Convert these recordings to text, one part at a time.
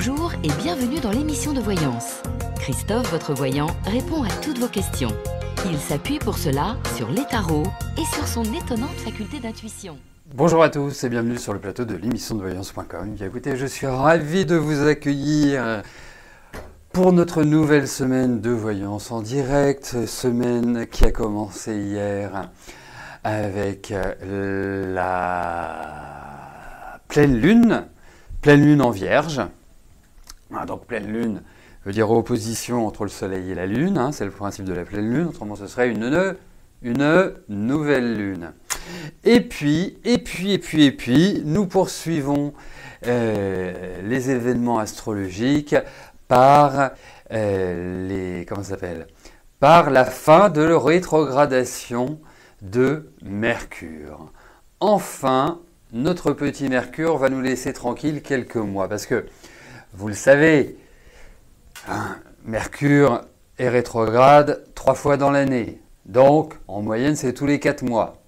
Bonjour et bienvenue dans l'émission de voyance. Christophe, votre voyant, répond à toutes vos questions. Il s'appuie pour cela sur les tarots et sur son étonnante faculté d'intuition. Bonjour à tous et bienvenue sur le plateau de l'émission de voyance.com. Bien écoutez, je suis ravi de vous accueillir pour notre nouvelle semaine de voyance en direct, semaine qui a commencé hier avec la pleine lune en Vierge. Donc pleine lune veut dire opposition entre le soleil et la lune, c'est le principe de la pleine lune, autrement ce serait une nouvelle lune. Et puis, nous poursuivons les événements astrologiques par par la fin de la rétrogradation de Mercure. Enfin, notre petit Mercure va nous laisser tranquille quelques mois, parce que, vous le savez, Mercure est rétrograde 3 fois dans l'année. Donc, en moyenne, c'est tous les 4 mois.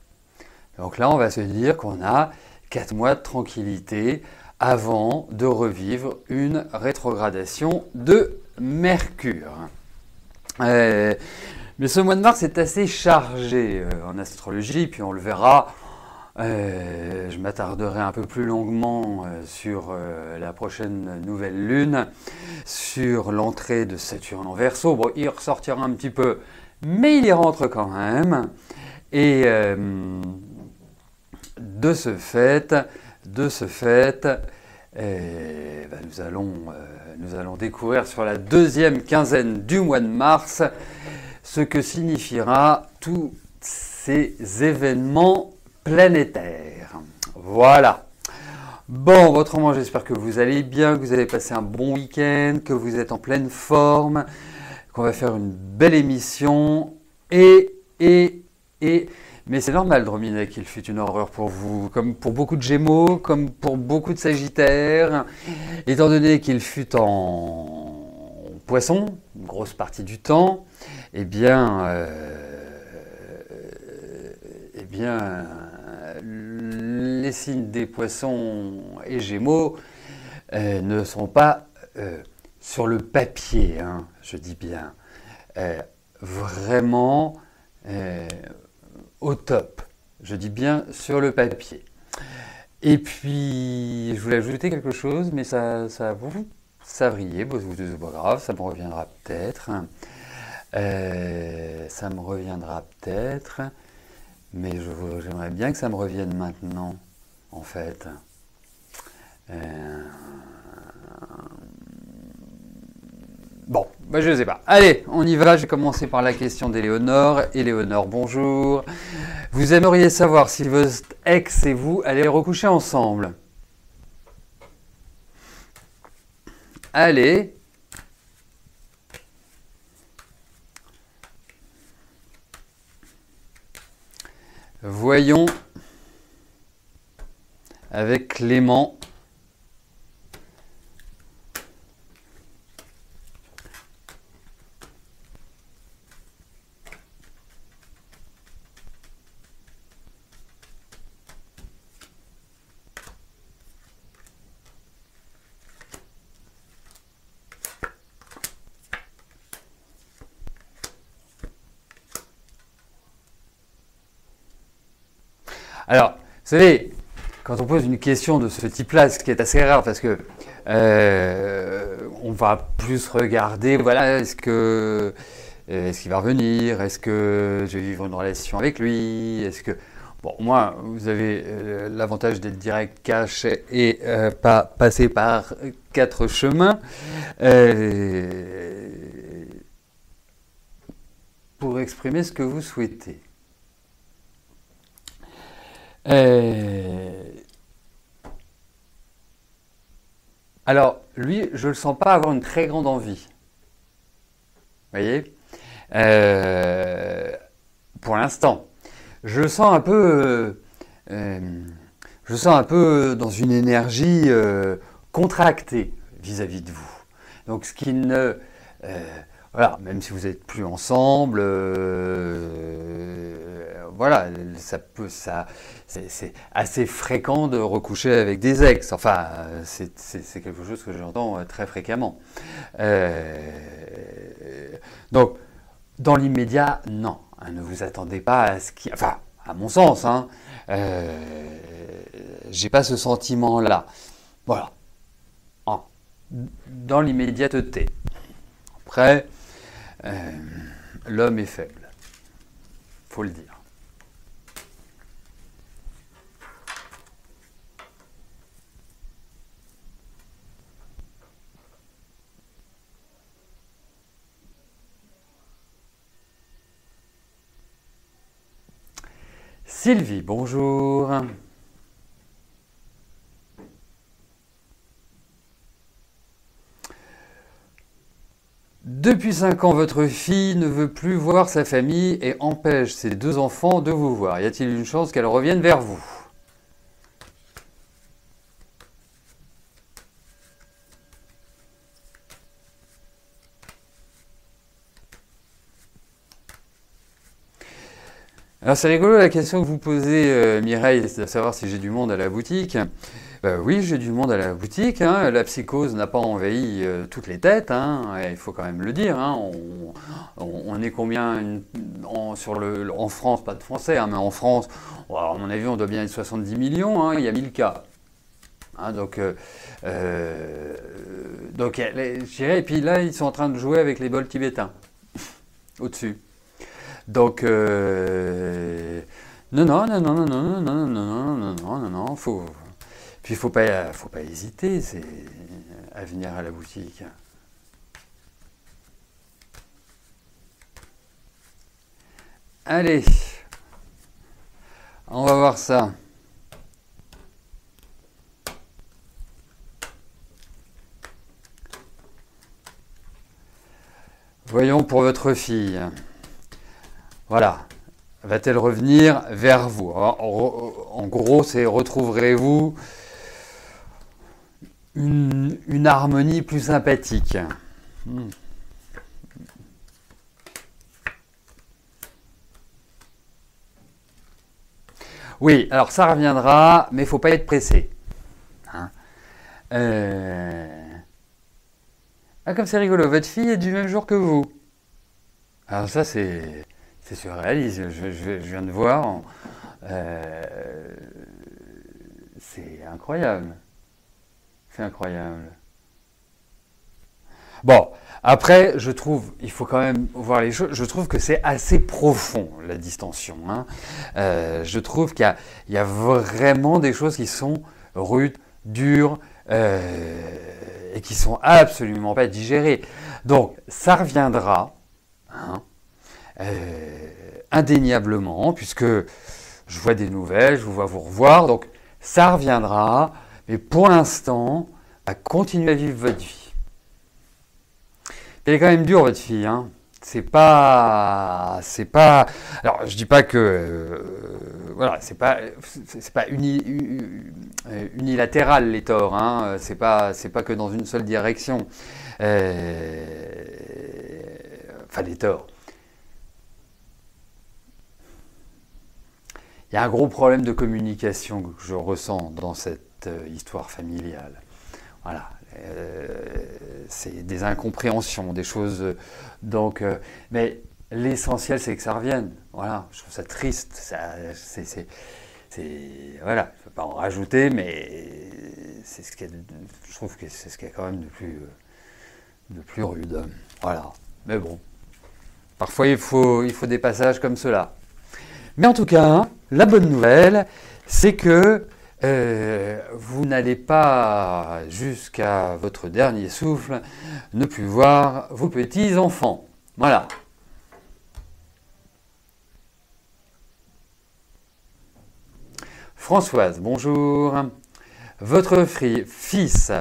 Donc là, on va se dire qu'on a 4 mois de tranquillité avant de revivre une rétrogradation de Mercure. Mais ce mois de mars est assez chargé en astrologie, puis on le verra. Je m'attarderai un peu plus longuement sur la prochaine nouvelle lune, sur l'entrée de Saturne en Verseau. Bon, il ressortira un petit peu, mais il y rentre quand même. Et de ce fait, nous allons découvrir sur la deuxième quinzaine du mois de mars ce que signifiera tous ces événements planétaires. Voilà. Bon, autrement, j'espère que vous allez bien, que vous avez passé un bon week-end, que vous êtes en pleine forme, qu'on va faire une belle émission. Mais c'est normal, Dromina, qu'il fut une horreur pour vous, comme pour beaucoup de Gémeaux, comme pour beaucoup de Sagittaires, étant donné qu'il fut en Poisson, une grosse partie du temps, les signes des Poissons et Gémeaux ne sont pas sur le papier, je dis bien, vraiment au top, je dis bien sur le papier. Et puis, je voulais ajouter quelque chose, mais ça vrillait, c'est pas grave, ça me reviendra peut-être. Mais j'aimerais bien que ça me revienne maintenant, en fait. Bon, je ne sais pas. Allez, on y va. Je vais commencer par la question d'Éléonore. Éléonore, bonjour. Vous aimeriez savoir si votre ex et vous allez recoucher ensemble. Allez. Voyons avec Clément. Alors, vous savez, quand on pose une question de ce type-là, ce qui est assez rare, parce que on va plus regarder, voilà, est-ce qu'il va revenir, est-ce que je vais vivre une relation avec lui, bon, moi, vous avez l'avantage d'être direct, cash et pas passer par 4 chemins. Pour exprimer ce que vous souhaitez. Alors, lui, je ne le sens pas avoir une très grande envie. Vous voyez, pour l'instant. Je le sens un peu dans une énergie contractée vis-à-vis de vous. Donc, ce qui ne Voilà, même si vous n'êtes plus ensemble, voilà, c'est assez fréquent de recoucher avec des ex. Enfin, c'est quelque chose que j'entends très fréquemment. Euh, donc, dans l'immédiat, non. Hein, ne vous attendez pas à ce qui, enfin, à mon sens, hein, j'ai pas ce sentiment-là. Voilà. Dans l'immédiateté. Après, l'homme est faible, faut le dire. Sylvie, bonjour. Depuis 5 ans, votre fille ne veut plus voir sa famille et empêche ses 2 enfants de vous voir. Y a-t-il une chance qu'elle revienne vers vous? Alors c'est rigolo la question que vous posez, Mireille, c'est de savoir si j'ai du monde à la boutique. Oui, j'ai du monde à la boutique. Hein. La psychose n'a pas envahi toutes les têtes. Hein. Il faut quand même le dire. Hein. On est combien en France, pas de Français, hein, mais en France, à mon avis, on doit bien être 70 millions. Hein. Il y a 1000 cas. Hein, je dirais, et puis là, ils sont en train de jouer avec les bols tibétains au-dessus. Donc, non, non, non, non, non, non, non, non, non, non, non, non, non, puis faut pas hésiter, à venir à la boutique. Allez, on va voir ça. Voyons pour votre fille. Voilà. Va-t-elle revenir vers vous? En gros, c'est retrouverez-vous une harmonie plus sympathique. Oui, alors ça reviendra, mais il ne faut pas être pressé. Hein. Ah, comme c'est rigolo, votre fille est du même jour que vous. Alors ça, c'est surréaliste. Je viens de voir. C'est incroyable. C'est incroyable. Bon, après, je trouve, il faut quand même voir les choses, je trouve que c'est assez profond, la distension. Hein. Je trouve qu'il y a vraiment des choses qui sont rudes, dures, et qui sont absolument pas digérées. Donc, ça reviendra, hein, indéniablement, puisque je vois des nouvelles, je vous vois vous revoir, donc ça reviendra, mais pour l'instant, continuez à vivre votre vie. Elle est quand même dure, votre fille, hein. C'est pas. Alors, je dis pas que. Voilà, c'est pas unilatéral les torts, hein. C'est pas que dans une seule direction. Enfin, les torts. Il y a un gros problème de communication que je ressens dans cette histoire familiale. Voilà. C'est des incompréhensions, des choses. Donc, mais l'essentiel, c'est que ça revienne. Voilà. Je trouve ça triste. Voilà. Je ne peux pas en rajouter, mais je trouve que c'est ce qu'il y a quand même de plus rude. Voilà. Mais bon. Parfois, il faut des passages comme cela. Mais en tout cas, la bonne nouvelle, c'est que vous n'allez pas, jusqu'à votre dernier souffle, ne plus voir vos petits-enfants. Voilà. Françoise, bonjour. Votre fils,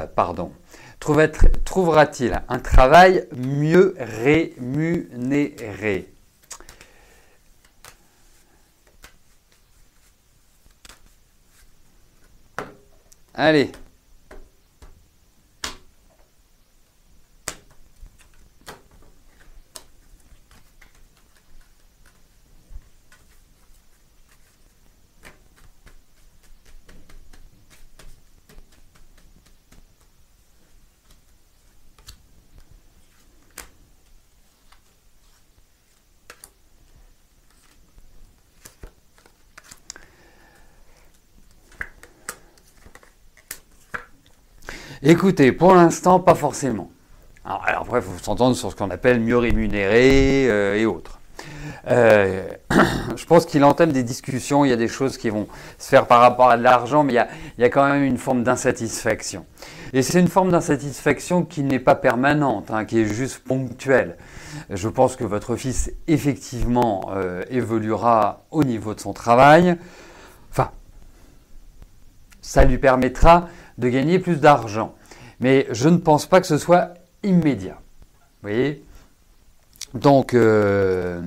trouvera-t-il un travail mieux rémunéré? Allez. Écoutez, pour l'instant, pas forcément. Alors bref, il faut s'entendre sur ce qu'on appelle mieux rémunéré et autres. Je pense qu'il entame des discussions, il y a des choses qui vont se faire par rapport à de l'argent, mais il y a quand même une forme d'insatisfaction. Et c'est une forme d'insatisfaction qui n'est pas permanente, hein, qui est juste ponctuelle. Je pense que votre fils, effectivement, évoluera au niveau de son travail. Enfin, ça lui permettra de gagner plus d'argent. Mais je ne pense pas que ce soit immédiat. Vous voyez ? Donc, on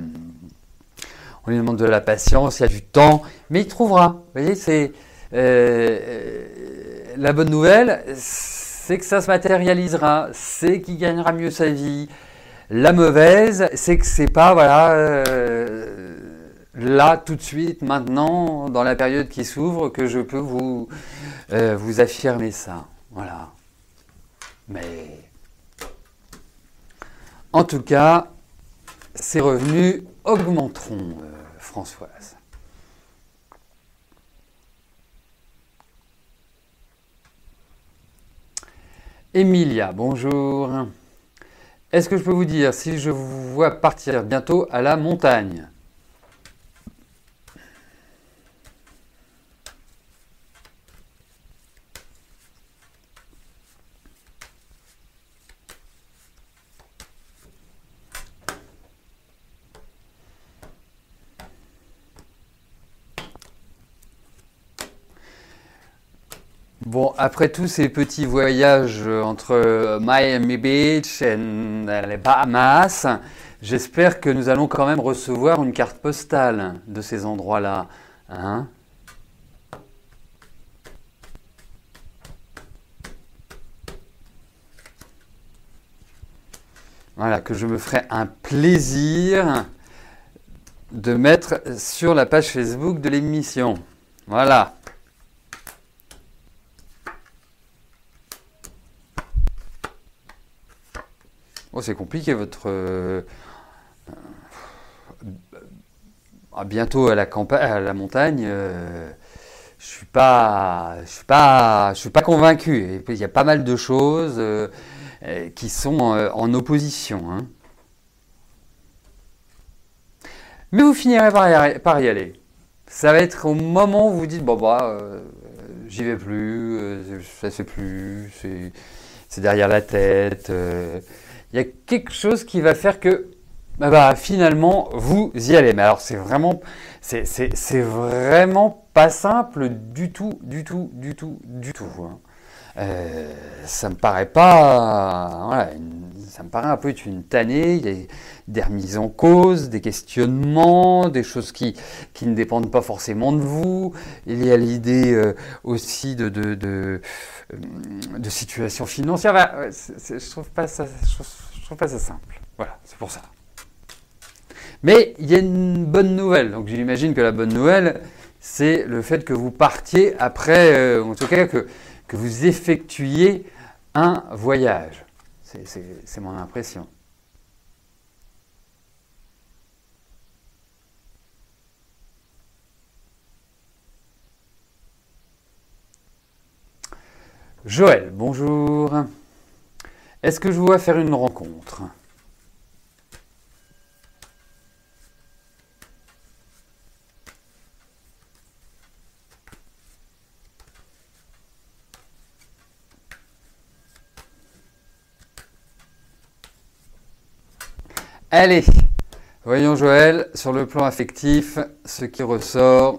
lui demande de la patience, il y a du temps, mais il trouvera. Vous voyez, c'est la bonne nouvelle, c'est que ça se matérialisera, c'est qu'il gagnera mieux sa vie. La mauvaise, c'est que c'est pas, voilà, là, tout de suite, maintenant, dans la période qui s'ouvre, que je peux vous affirmer ça. Voilà. Mais, en tout cas, ses revenus augmenteront, Françoise. Emilia, bonjour. Est-ce que je peux vous dire si je vous vois partir bientôt à la montagne ? Bon, après tous ces petits voyages entre Miami Beach et les Bahamas, j'espère que nous allons quand même recevoir une carte postale de ces endroits-là. Hein ? Voilà, que je me ferai un plaisir de mettre sur la page Facebook de l'émission. Voilà. Oh, c'est compliqué votre... bientôt à la campagne, à la montagne, je suis pas convaincu. Il y a pas mal de choses qui sont en opposition. Hein. Mais vous finirez par y aller. Ça va être au moment où vous dites bon bah j'y vais plus, ça se fait plus, c'est derrière la tête. Il y a quelque chose qui va faire que finalement vous y allez. Mais alors c'est vraiment pas simple du tout. Hein. Ça me paraît pas, voilà, ça me paraît un peu être une tannée. Il y a des remises en cause, des questionnements, des choses qui ne dépendent pas forcément de vous. Il y a l'idée aussi de situation financière. Bah, je trouve pas ça simple. Voilà, c'est pour ça. Mais il y a une bonne nouvelle. Donc j'imagine que la bonne nouvelle, c'est le fait que vous partiez après, en tout cas que vous effectuiez un voyage. C'est mon impression. Joël, bonjour. Est-ce que je vous vois faire une rencontre ? Allez, voyons Joël, sur le plan affectif, ce qui ressort.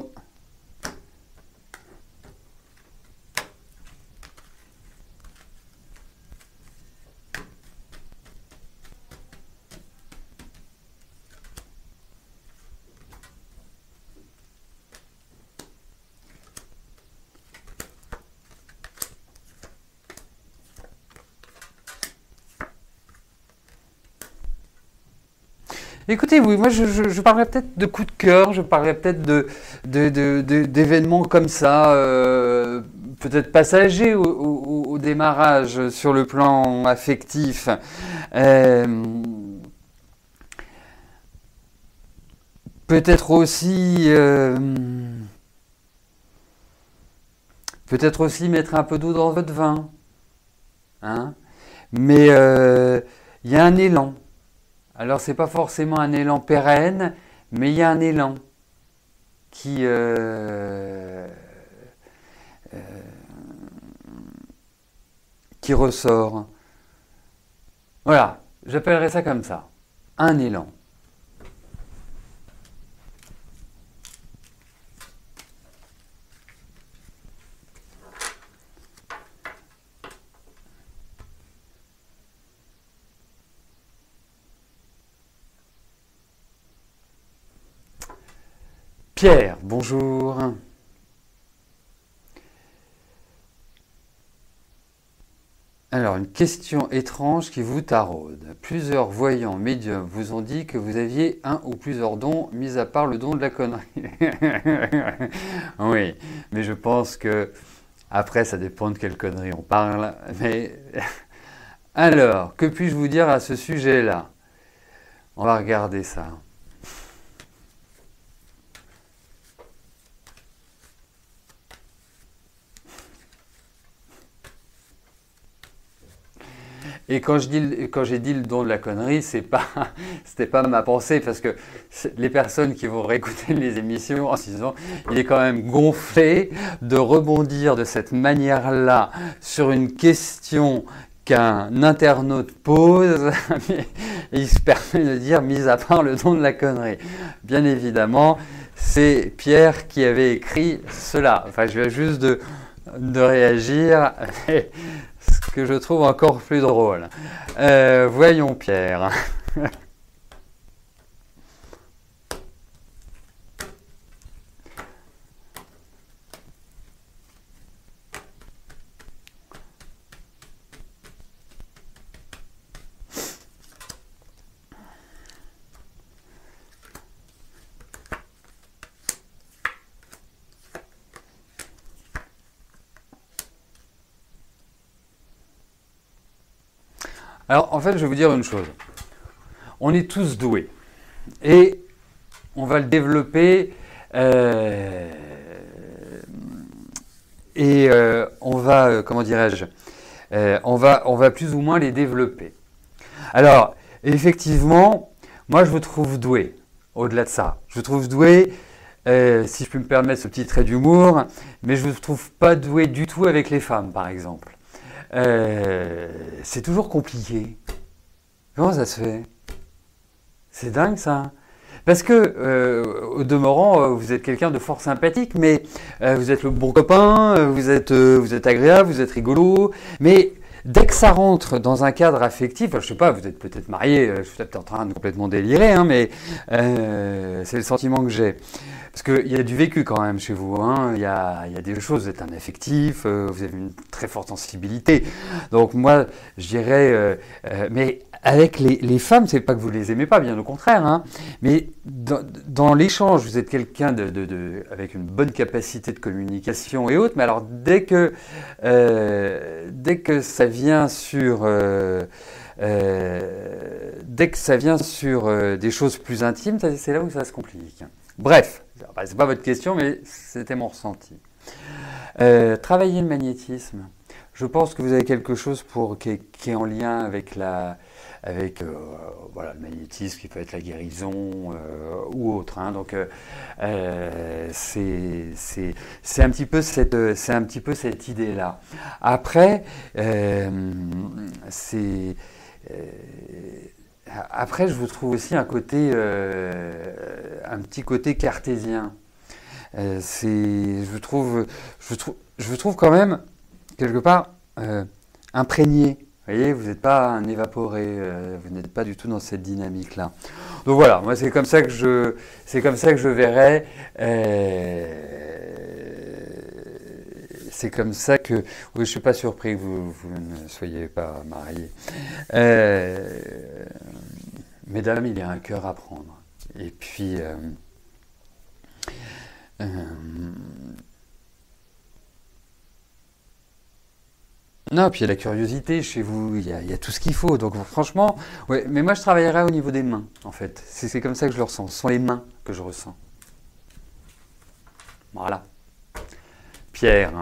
Écoutez, oui, moi je parlerais peut-être de coup de cœur, je parlerais peut-être d'événements comme ça, peut-être passagers au démarrage sur le plan affectif. Peut-être aussi mettre un peu d'eau dans votre vin. hein, mais il y a un élan. Alors, c'est pas forcément un élan pérenne, mais il y a un élan qui, qui ressort. Voilà, j'appellerais ça comme ça, un élan. Pierre, bonjour. Alors, une question étrange qui vous taraude. Plusieurs voyants médiums vous ont dit que vous aviez un ou plusieurs dons, mis à part le don de la connerie. Oui, mais je pense que, après, ça dépend de quelle connerie on parle. Mais alors, que puis-je vous dire à ce sujet-là? On va regarder ça. Et quand j'ai dit le don de la connerie, c'était pas ma pensée, parce que les personnes qui vont réécouter les émissions en se disant, il est quand même gonflé de rebondir de cette manière-là sur une question qu'un internaute pose, et il se permet de dire, mis à part le don de la connerie. Bien évidemment, c'est Pierre qui avait écrit cela. Enfin, je viens juste de réagir. Ce que je trouve encore plus drôle. Voyons Pierre. Alors, en fait, je vais vous dire une chose. On est tous doués. Et on va le développer. On va, comment dirais-je, on va plus ou moins les développer. Alors, effectivement, moi, je vous trouve doué. Au-delà de ça, je vous trouve doué, si je peux me permettre ce petit trait d'humour, mais je ne vous trouve pas doué du tout avec les femmes, par exemple. C'est toujours compliqué. Comment ça se fait? C'est dingue ça. Parce que, au demeurant, vous êtes quelqu'un de fort sympathique, mais vous êtes le bon copain, vous êtes agréable, vous êtes rigolo, mais dès que ça rentre dans un cadre affectif, je sais pas, vous êtes peut-être marié, je suis peut-être en train de complètement délirer, hein, mais c'est le sentiment que j'ai. Parce qu'il y a du vécu quand même chez vous, hein. Il y a des choses, vous êtes un affectif, vous avez une très forte sensibilité. Donc moi, je dirais, mais avec les femmes, c'est pas que vous les aimez pas, bien au contraire, hein. Mais dans l'échange, vous êtes quelqu'un avec une bonne capacité de communication et autres. Mais alors dès que ça vient sur des choses plus intimes, c'est là où ça se complique. Bref, c'est pas votre question, mais c'était mon ressenti. Travailler le magnétisme. Je pense que vous avez quelque chose qui est en lien avec voilà, le magnétisme, qui peut être la guérison ou autre. Hein. Donc c'est un petit peu cette idée-là. Après, après, je vous trouve aussi un petit côté cartésien. Je vous trouve quand même quelque part imprégné. Vous voyez, vous n'êtes pas un évaporé, vous n'êtes pas du tout dans cette dynamique-là. Donc voilà, moi c'est comme ça que je verrais. C'est comme ça que, oui, je ne suis pas surpris que vous ne soyez pas marié. Mesdames, il y a un cœur à prendre. Et puis, non, puis il y a la curiosité chez vous, il y a tout ce qu'il faut. Donc franchement, ouais, mais moi je travaillerai au niveau des mains, en fait. C'est comme ça que je le ressens. Ce sont les mains que je ressens. Voilà. Pierre.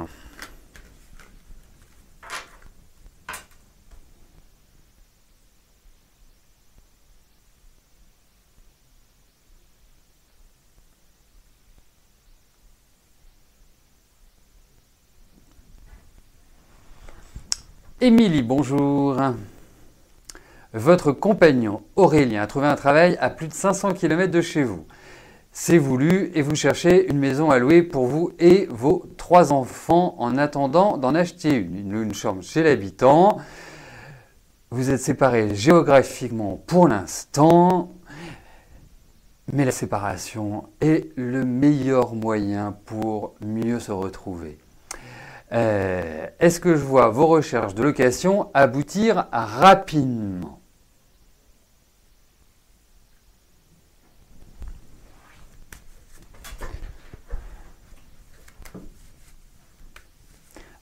Émilie, bonjour. Votre compagnon Aurélien a trouvé un travail à plus de 500 km de chez vous. C'est voulu et vous cherchez une maison à louer pour vous et vos 3 enfants en attendant d'en acheter une chambre chez l'habitant. Vous êtes séparés géographiquement pour l'instant, mais la séparation est le meilleur moyen pour mieux se retrouver. Est-ce que je vois vos recherches de location aboutir rapidement?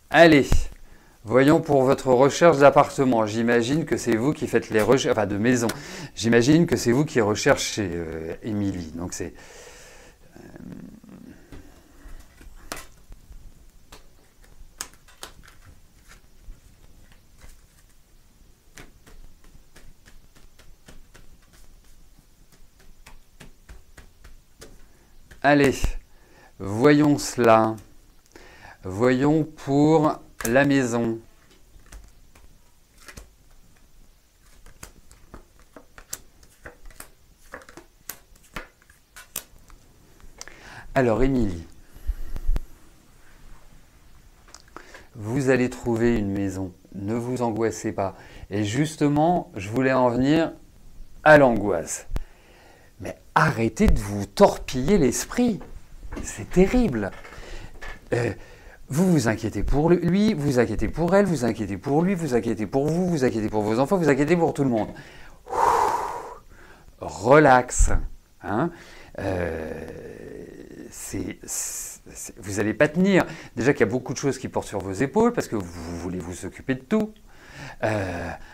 Allez, voyons pour votre recherche d'appartement. J'imagine que c'est vous qui faites les recherches, enfin de maison. J'imagine que c'est vous qui recherchez, Émilie. Donc c'est... Allez, voyons cela. Voyons pour la maison. Alors, Émilie, vous allez trouver une maison. Ne vous angoissez pas. Et justement, je voulais en venir à l'angoisse. Mais arrêtez de vous torpiller l'esprit. C'est terrible. Vous vous inquiétez pour lui, vous inquiétez pour elle, vous inquiétez pour lui, vous inquiétez pour vous, vous inquiétez pour vos enfants, vous inquiétez pour tout le monde. Relax. Hein, vous n'allez pas tenir. Déjà qu'il y a beaucoup de choses qui portent sur vos épaules parce que vous voulez vous occuper de tout.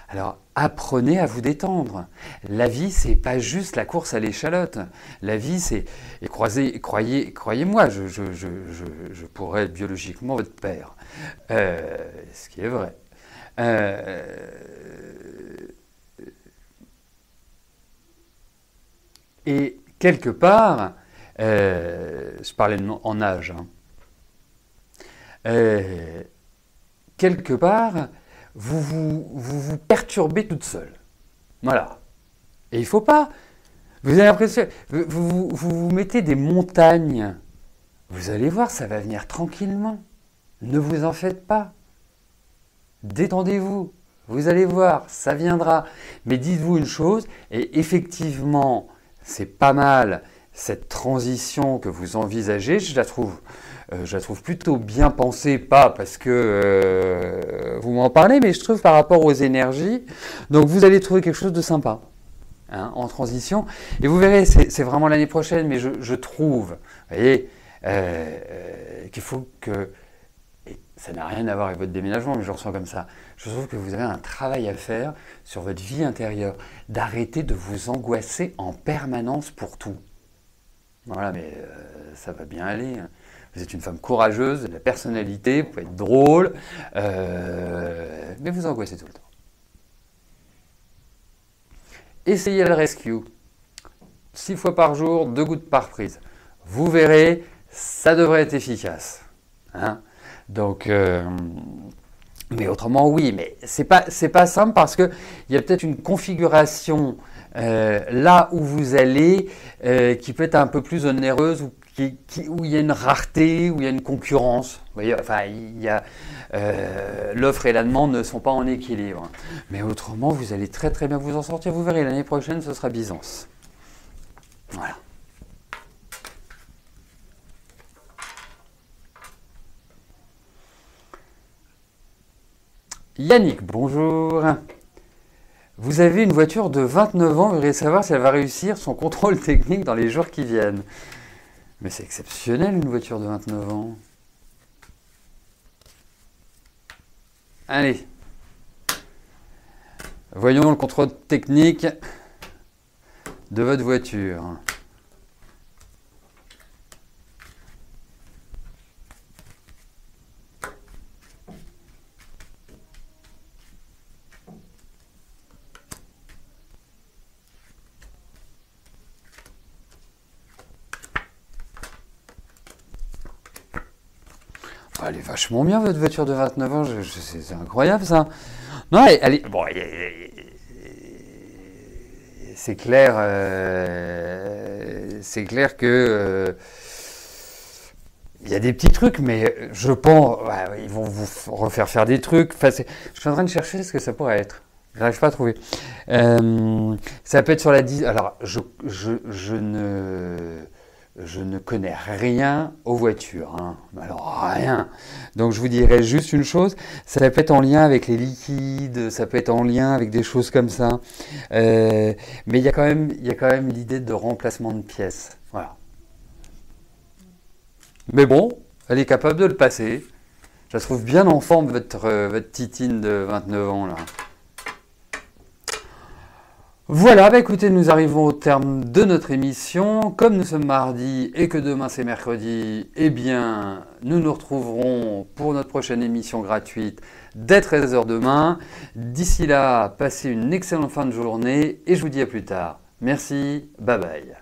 Alors apprenez à vous détendre. La vie, c'est pas juste la course à l'échalote. La vie, c'est... Et croyez-moi, je pourrais être biologiquement votre père. Ce qui est vrai. Et quelque part, je parlais en âge, hein, quelque part, vous perturbez toute seule. Voilà. Et il ne faut pas. Vous avez l'impression, vous mettez des montagnes. Vous allez voir, ça va venir tranquillement. Ne vous en faites pas. Détendez-vous. Vous allez voir, ça viendra. Mais dites-vous une chose, et effectivement, c'est pas mal cette transition que vous envisagez, je la trouve plutôt bien pensée, pas parce que vous m'en parlez, mais je trouve par rapport aux énergies. Donc vous allez trouver quelque chose de sympa, hein, en transition. Et vous verrez, c'est vraiment l'année prochaine, mais je trouve, vous voyez, qu'il faut que... Et ça n'a rien à voir avec votre déménagement, mais je le ressens comme ça. Je trouve que vous avez un travail à faire sur votre vie intérieure, d'arrêter de vous angoisser en permanence pour tout. Voilà, mais ça va bien aller. Vous êtes une femme courageuse, de la personnalité, vous pouvez être drôle, mais vous angoissez tout le temps. Essayez le rescue. 6 fois par jour, 2 gouttes par prise. Vous verrez, ça devrait être efficace. Hein, donc, mais autrement, oui, mais c'est pas simple parce qu'il y a peut-être une configuration là où vous allez qui peut être un peu plus onéreuse ou où il y a une rareté, où il y a une concurrence. Vous voyez, enfin, l'offre et la demande ne sont pas en équilibre. Mais autrement, vous allez très très bien vous en sortir. Vous verrez, l'année prochaine, ce sera Byzance. Voilà. Yannick, bonjour. Vous avez une voiture de 29 ans, vous voudriez savoir si elle va réussir son contrôle technique dans les jours qui viennent. Mais c'est exceptionnel une voiture de 29 ans. Allez. Voyons le contrôle technique de votre voiture. elle est vachement bien, votre voiture de 29 ans. C'est incroyable, ça. Non, bon, c'est clair, que il y a des petits trucs, mais je pense, ouais, ils vont vous refaire faire des trucs. Enfin, je suis en train de chercher ce que ça pourrait être. Je n'arrive pas à trouver. Ça peut être sur la 10. Alors, je ne connais rien aux voitures, hein. Alors rien. Donc je vous dirais juste une chose, ça peut être en lien avec les liquides, ça peut être en lien avec des choses comme ça. Mais il y a quand même l'idée de remplacement de pièces. Voilà. Mais bon, elle est capable de le passer. Je la trouve bien en forme, votre titine de 29 ans là. Voilà, bah écoutez, nous arrivons au terme de notre émission. Comme nous sommes mardi et que demain c'est mercredi, eh bien, nous nous retrouverons pour notre prochaine émission gratuite dès 13 h demain. D'ici là, passez une excellente fin de journée et je vous dis à plus tard. Merci, bye bye.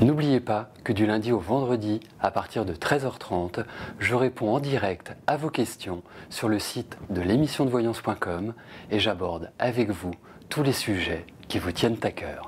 N'oubliez pas que du lundi au vendredi, à partir de 13 h 30, je réponds en direct à vos questions sur le site de l'émissiondevoyance.com et j'aborde avec vous tous les sujets qui vous tiennent à cœur.